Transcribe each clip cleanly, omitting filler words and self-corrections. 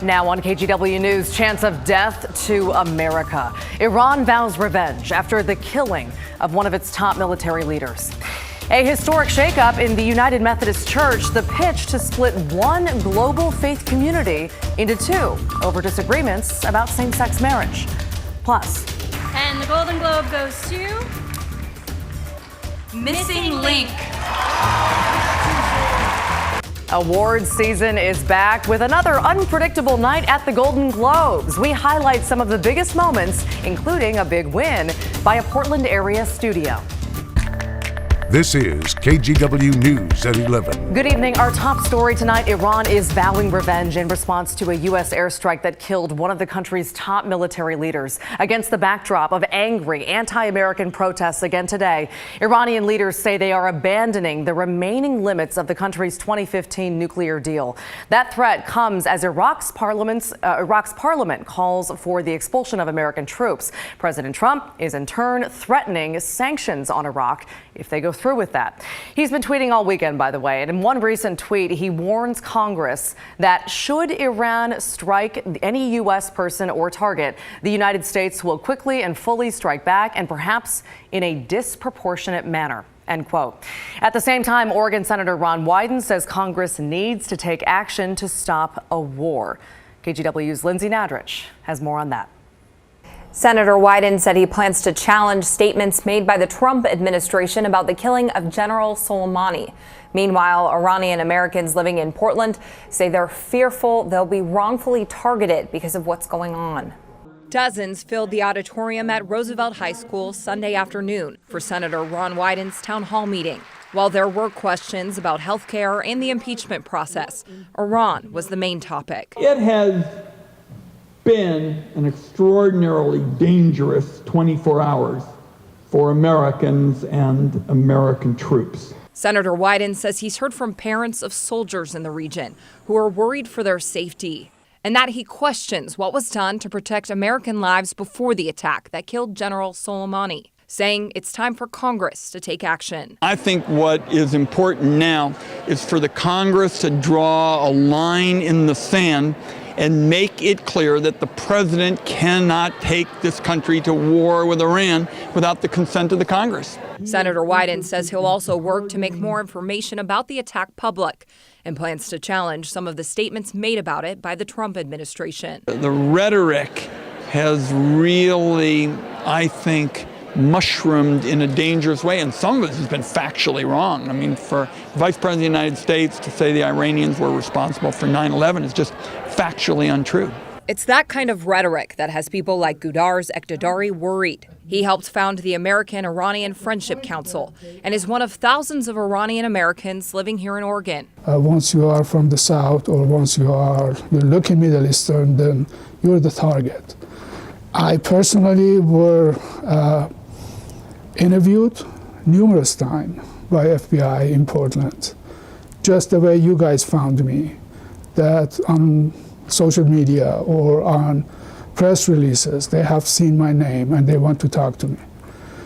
Now on KGW News, chance of death to America. Iran vows revenge after the killing of one of its top military leaders. A historic shakeup in the United Methodist Church, the pitch to split one global faith community into two over disagreements about same-sex marriage. Plus. And the Golden Globe goes to Missing Link. Awards season is back with another unpredictable night at the Golden Globes. We highlight some of the biggest moments, including a big win by a Portland area studio. This is KGW News at 11. Good evening. Our top story tonight, Iran is vowing revenge in response to a U.S. airstrike that killed one of the country's top military leaders. Against the backdrop of angry anti-American protests again today, Iranian leaders say they are abandoning the remaining limits of the country's 2015 nuclear deal. That threat comes as Iraq's parliament calls for the expulsion of American troops. President Trump is in turn threatening sanctions on Iraq if they go through with that. He's been tweeting all weekend, by the way, and in one recent tweet, he warns Congress that should Iran strike any U.S. person or target, the United States will quickly and fully strike back, and perhaps in a disproportionate manner. End quote. At the same time, Oregon Senator Ron Wyden says Congress needs to take action to stop a war. KGW's Lindsay Nadrich has more on that. Senator Wyden said he plans to challenge statements made by the Trump administration about the killing of General Soleimani. Meanwhile, Iranian Americans living in Portland say they're fearful they'll be wrongfully targeted because of what's going on. Dozens filled the auditorium at Roosevelt High School Sunday afternoon for Senator Ron Wyden's town hall meeting. While there were questions about health care and the impeachment process, Iran was the main topic. It has been an extraordinarily dangerous 24 hours for Americans and American troops. Senator Wyden says he's heard from parents of soldiers in the region who are worried for their safety, and that he questions what was done to protect American lives before the attack that killed General Soleimani, saying it's time for Congress to take action. I think what is important now is for the Congress to draw a line in the sand and make it clear that the president cannot take this country to war with Iran without the consent of the Congress. Senator Wyden says he'll also work to make more information about the attack public and plans to challenge some of the statements made about it by the Trump administration. The rhetoric has really, I think, mushroomed in a dangerous way, and some of it has been factually wrong. I mean, for the Vice President of the United States to say the Iranians were responsible for 9/11 is just factually untrue. It's that kind of rhetoric that has people like Gudar's Ekdadari worried. He helped found the American-Iranian Friendship Council and is one of thousands of Iranian Americans living here in Oregon. Once you are from the South or once you're looking Middle Eastern, then you're the target. I personally were interviewed numerous times by FBI in Portland, just the way you guys found me, that on social media or on press releases, they have seen my name and they want to talk to me.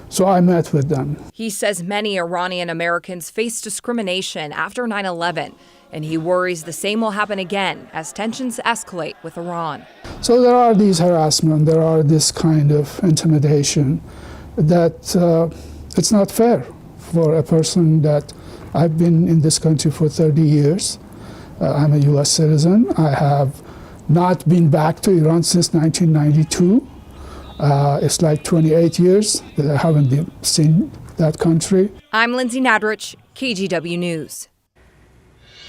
So I met with them. He says many Iranian Americans face discrimination after 9/11, and he worries the same will happen again as tensions escalate with Iran. So there are these harassment, there are this kind of intimidation that it's not fair for a person that I've been in this country for 30 years. I'm a U.S. citizen. I have not been back to Iran since 1992. It's like 28 years that I haven't seen that country. I'm Lindsay Nadrich, KGW News.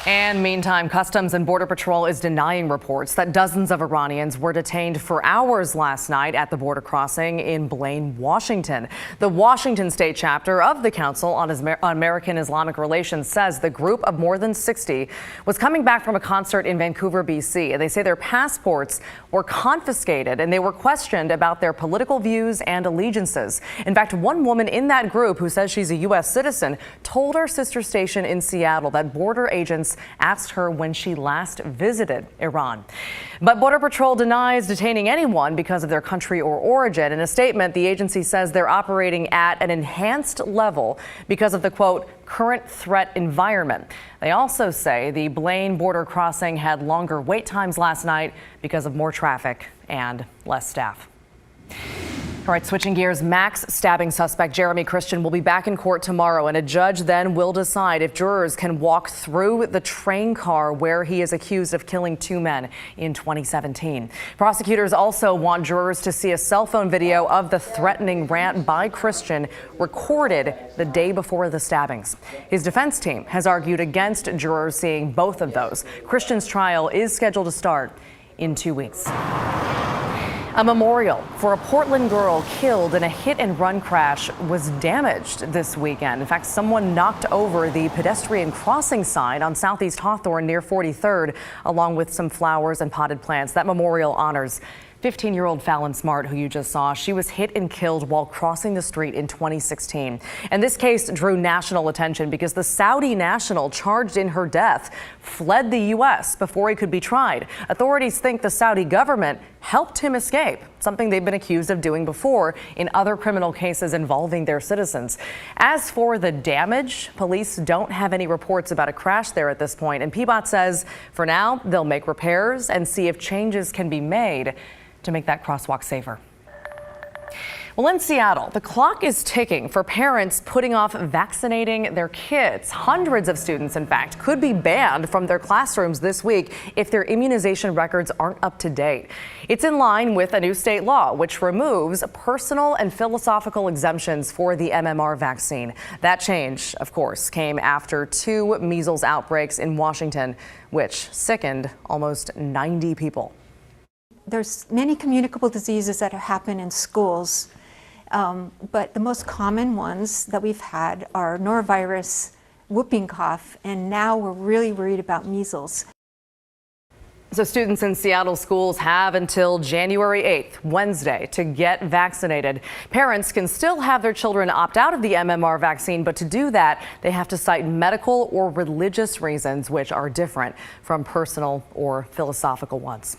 And meantime, Customs and Border Patrol is denying reports that dozens of Iranians were detained for hours last night at the border crossing in Blaine, Washington. The Washington state chapter of the Council on American Islamic Relations says the group of more than 60 was coming back from a concert in Vancouver, BC. And they say their passports were confiscated and they were questioned about their political views and allegiances. In fact, one woman in that group who says she's a U.S. citizen told our sister station in Seattle that border agents reporters asked her when she last visited Iran. But Border Patrol denies detaining anyone because of their country or origin. In a statement, the agency says they're operating at an enhanced level because of the, quote, current threat environment. They also say the Blaine border crossing had longer wait times last night because of more traffic and less staff. All right, switching gears, Max stabbing suspect Jeremy Christian will be back in court tomorrow, and a judge then will decide if jurors can walk through the train car where he is accused of killing two men in 2017. Prosecutors also want jurors to see a cell phone video of the threatening rant by Christian recorded the day before the stabbings. His defense team has argued against jurors seeing both of those. Christian's trial is scheduled to start in 2 weeks. A memorial for a Portland girl killed in a hit-and-run crash was damaged this weekend. In fact, someone knocked over the pedestrian crossing sign on Southeast Hawthorne near 43rd, along with some flowers and potted plants. That memorial honors 15-year-old Fallon Smart, who you just saw. She was hit and killed while crossing the street in 2016. And this case drew national attention because the Saudi national charged in her death fled the U.S. before he could be tried. Authorities think the Saudi government helped him escape, something they've been accused of doing before in other criminal cases involving their citizens. As for the damage, police don't have any reports about a crash there at this point. And PBOT says for now, they'll make repairs and see if changes can be made to make that crosswalk safer. Well, in Seattle, the clock is ticking for parents putting off vaccinating their kids. Hundreds of students, in fact, could be banned from their classrooms this week if their immunization records aren't up to date. It's in line with a new state law, which removes personal and philosophical exemptions for the MMR vaccine. That change, of course, came after 2 measles outbreaks in Washington, which sickened almost 90 people. There's many communicable diseases that happen in schools, but the most common ones that we've had are norovirus, whooping cough, and now we're really worried about measles. So students in Seattle schools have until January 8th, Wednesday, to get vaccinated. Parents can still have their children opt out of the MMR vaccine, but to do that, they have to cite medical or religious reasons, which are different from personal or philosophical ones.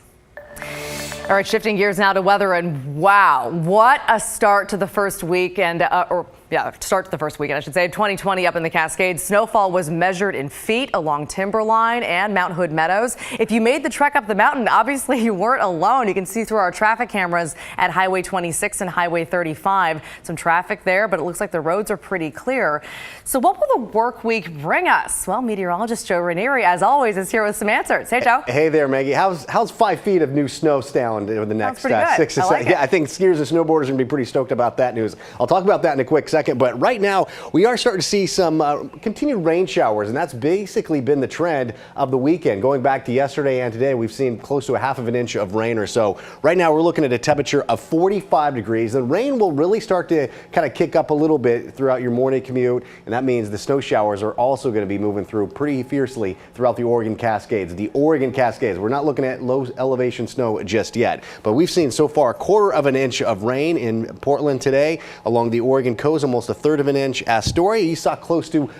All right, shifting gears now to weather, and wow, what a start to the first weekend, start to the first weekend, I should say, 2020 up in the Cascades. Snowfall was measured in feet along Timberline and Mount Hood Meadows. If you made the trek up the mountain, obviously you weren't alone. You can see through our traffic cameras at Highway 26 and Highway 35. Some traffic there, but it looks like the roads are pretty clear. So what will the work week bring us? Well, meteorologist Joe Ranieri, as always, is here with some answers. Hey, Joe. Hey there, Maggie. How's 5 feet of new snow sound over the next 6 to 7? Yeah, I think skiers and snowboarders are going to be pretty stoked about that news. I'll talk about that in a quick second, but right now we are starting to see some continued rain showers, and that's basically been the trend of the weekend. Going back to yesterday and today, we've seen close to 1/2 inch of rain or so. Right now we're looking at a temperature of 45 degrees. The rain will really start to kind of kick up a little bit throughout your morning commute, and that means the snow showers are also going to be moving through pretty fiercely throughout the Oregon Cascades. The Oregon Cascades, we're not looking at low elevation snow just yet, but we've seen so far 1/4 inch of rain in Portland today. Along the Oregon coast, almost 1/3 of an inch. Astoria, you saw close to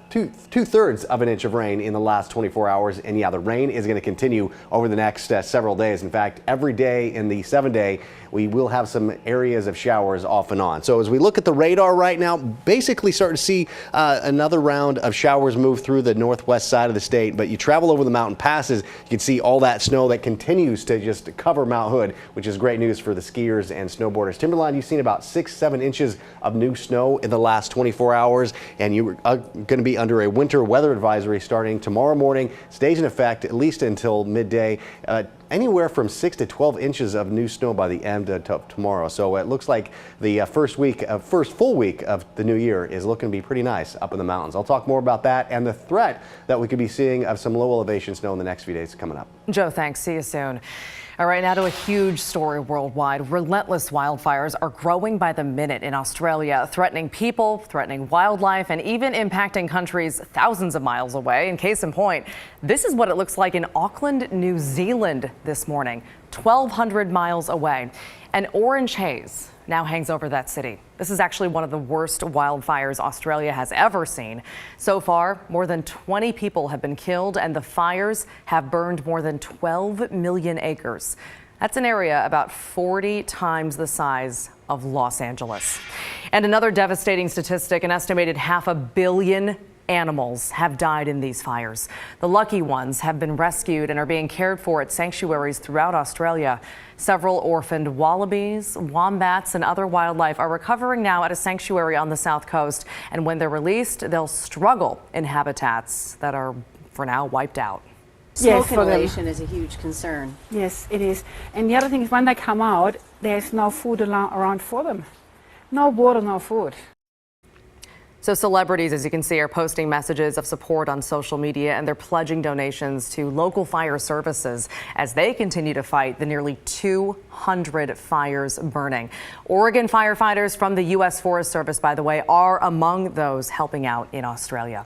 2/3 of an inch of rain in the last 24 hours. And yeah, the rain is going to continue over the next several days. In fact, every day in the 7-day, we will have some areas of showers off and on. So as we look at the radar right now, basically starting to see another round of showers move through the northwest side of the state. But you travel over the mountain passes, you can see all that snow that continues to just cover Mount Hood, which is great news for the skiers and snowboarders. Timberline, you've seen about 6-7 inches of new snow in the last 24 hours, and you're going to be under a winter weather advisory starting tomorrow morning, stays in effect at least until midday. Anywhere from 6 to 12 inches of new snow by the end of tomorrow. So it looks like the first full week of the new year is looking to be pretty nice up in the mountains. I'll talk more about that and the threat that we could be seeing of some low elevation snow in the next few days coming up. Joe, thanks. See you soon. All right, now to a huge story worldwide. Relentless wildfires are growing by the minute in Australia, threatening people, threatening wildlife, and even impacting countries thousands of miles away. In case in point, this is what it looks like in Auckland, New Zealand this morning, 1,200 miles away. An orange haze now hangs over that city. This is actually one of the worst wildfires Australia has ever seen. So far, more than 20 people have been killed, and the fires have burned more than 12 million acres. That's an area about 40 times the size of Los Angeles. And another devastating statistic, an estimated 500 million animals have died in these fires. The lucky ones have been rescued and are being cared for at sanctuaries throughout Australia. Several orphaned wallabies, wombats, and other wildlife are recovering now at a sanctuary on the south coast. And when they're released, they'll struggle in habitats that are, for now, wiped out. Smoke inhalation is a huge concern. Yes, it is. And the other thing is when they come out, there's no food around for them. No water, no food. So celebrities, as you can see, are posting messages of support on social media, and they're pledging donations to local fire services as they continue to fight the nearly 200 fires burning. Oregon firefighters from the U.S. Forest Service, by the way, are among those helping out in Australia.